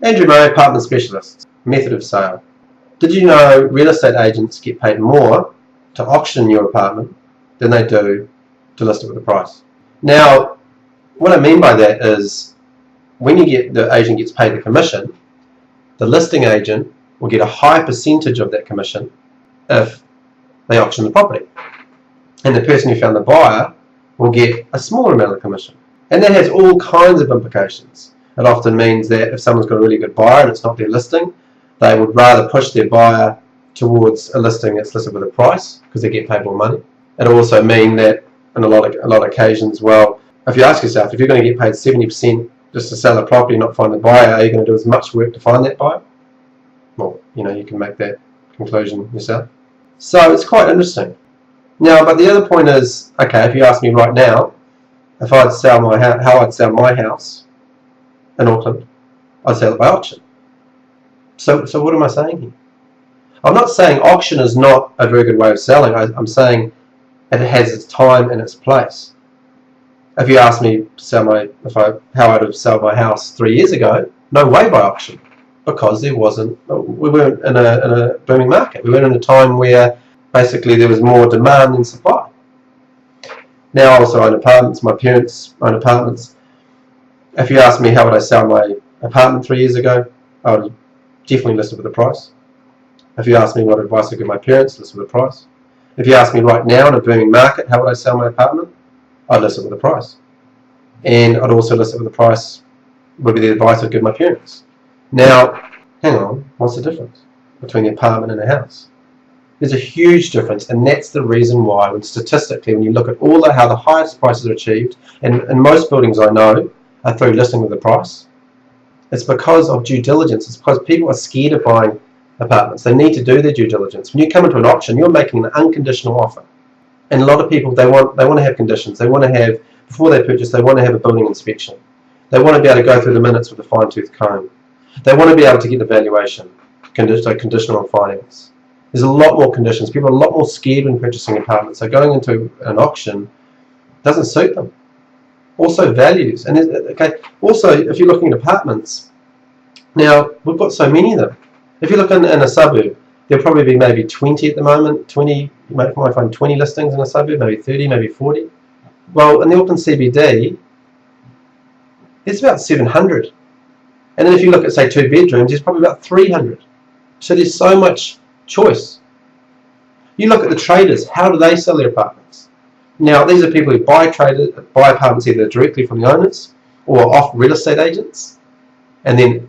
Andrew Murray, Apartment Specialists. Method of sale. Did you know real estate agents get paid more to auction your apartment than they do to list it with a price? Now, what I mean by that is when the agent gets paid the commission, the listing agent will get a high percentage of that commission if they auction the property. And the person who found the buyer will get a smaller amount of commission. And that has all kinds of implications. It often means that if someone's got a really good buyer and it's not their listing, they would rather push their buyer towards a listing that's listed with a price because they get paid more money. It'll also mean that in a lot of occasions, well, if you ask yourself, if you're going to get paid 70% just to sell a property and not find the buyer, are you going to do as much work to find that buyer? Well, you can make that conclusion yourself. So it's quite interesting. Now, but the other point is, okay, if you ask me right now, if I'd sell my house, how I'd sell my house in Auckland, I'd sell it by auction. So what am I saying here? I'm not saying auction is not a very good way of selling. I'm saying it has its time and its place. If you ask me to how I'd have sold my house 3 years ago, no way by auction, because we weren't in a booming market. We weren't in a time where basically there was more demand than supply. Now I also own apartments. My parents own apartments. If you ask me how would I sell my apartment 3 years ago, I would definitely list it with a price. If you ask me what advice I'd give my parents, list it with a price. If you ask me right now in a booming market, how would I sell my apartment, I'd list it with a price. And I'd also list it with a price, would be the advice I'd give my parents. Now, hang on, what's the difference between the apartment and a house? There's a huge difference, and that's the reason why, statistically, when you look at how the highest prices are achieved, and most buildings I know are through listing with a price, it's because of due diligence. It's because people are scared of buying apartments. They need to do their due diligence. When you come into an auction, you're making an unconditional offer. And a lot of people, they want to have conditions. They want to have, before they purchase, they want to have a building inspection. They want to be able to go through the minutes with a fine-tooth comb. They want to be able to get the valuation, conditional on finance. There's a lot more conditions. People are a lot more scared when purchasing apartments. So going into an auction doesn't suit them. Also values. And also, if you're looking at apartments, now we've got so many of them. If you look in a suburb, there'll probably be maybe 20 at the moment. 20, you might find 20 listings in a suburb, maybe 30, maybe 40. Well, in the Auckland CBD, there's about 700. And then if you look at, say, 2 bedrooms, there's probably about 300. So there's so much choice. You look at the traders, how do they sell their apartments? Now, these are people who buy apartments either directly from the owners or off real estate agents, and then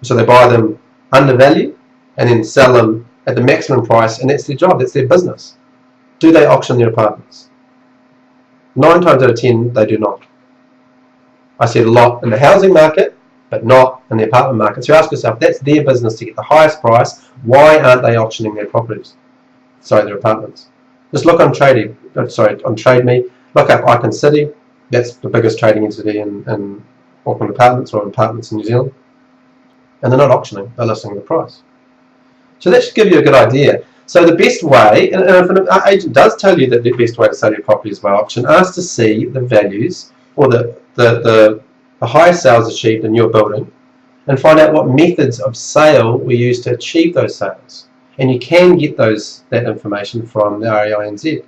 so they buy them under value and then sell them at the maximum price, and that's their job, that's their business. Do they auction their apartments? 9 times out of 10, they do not. I see it a lot in the housing market, but not in the apartment market. So you ask yourself, that's their business to get the highest price. Why aren't they auctioning their properties? Sorry, their apartments. Just look on Trade Me. Look up Icon City. That's the biggest trading entity in Auckland apartments or apartments in New Zealand. And they're not auctioning, they're listing the price. So that should give you a good idea. So the best way, and if an agent does tell you that the best way to sell your property is by auction, ask to see the values or the highest sales achieved in your building and find out what methods of sale were used to achieve those sales. And you can get that information from the REINZ.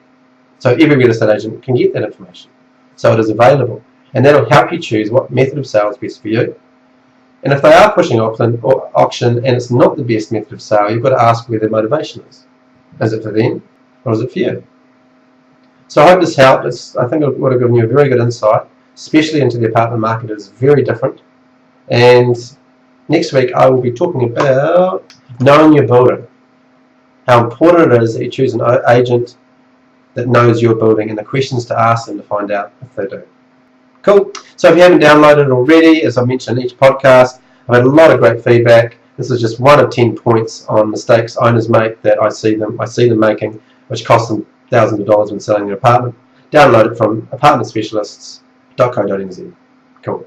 So every real estate agent can get that information. So it is available. And that will help you choose what method of sale is best for you. And if they are pushing auction and it's not the best method of sale, you've got to ask where their motivation is. Is it for them or is it for you? So I hope this helped. I think it would have given you a very good insight, especially into the apartment market. It is very different. And next week I will be talking about knowing your building. How important it is that you choose an agent that knows your building and the questions to ask them to find out if they do. Cool. So if you haven't downloaded it already, as I mentioned in each podcast, I've had a lot of great feedback. This is just 1 of 10 points on mistakes owners make that I see them making, which cost them thousands of dollars when selling their apartment. Download it from apartmentspecialists.co.nz. Cool.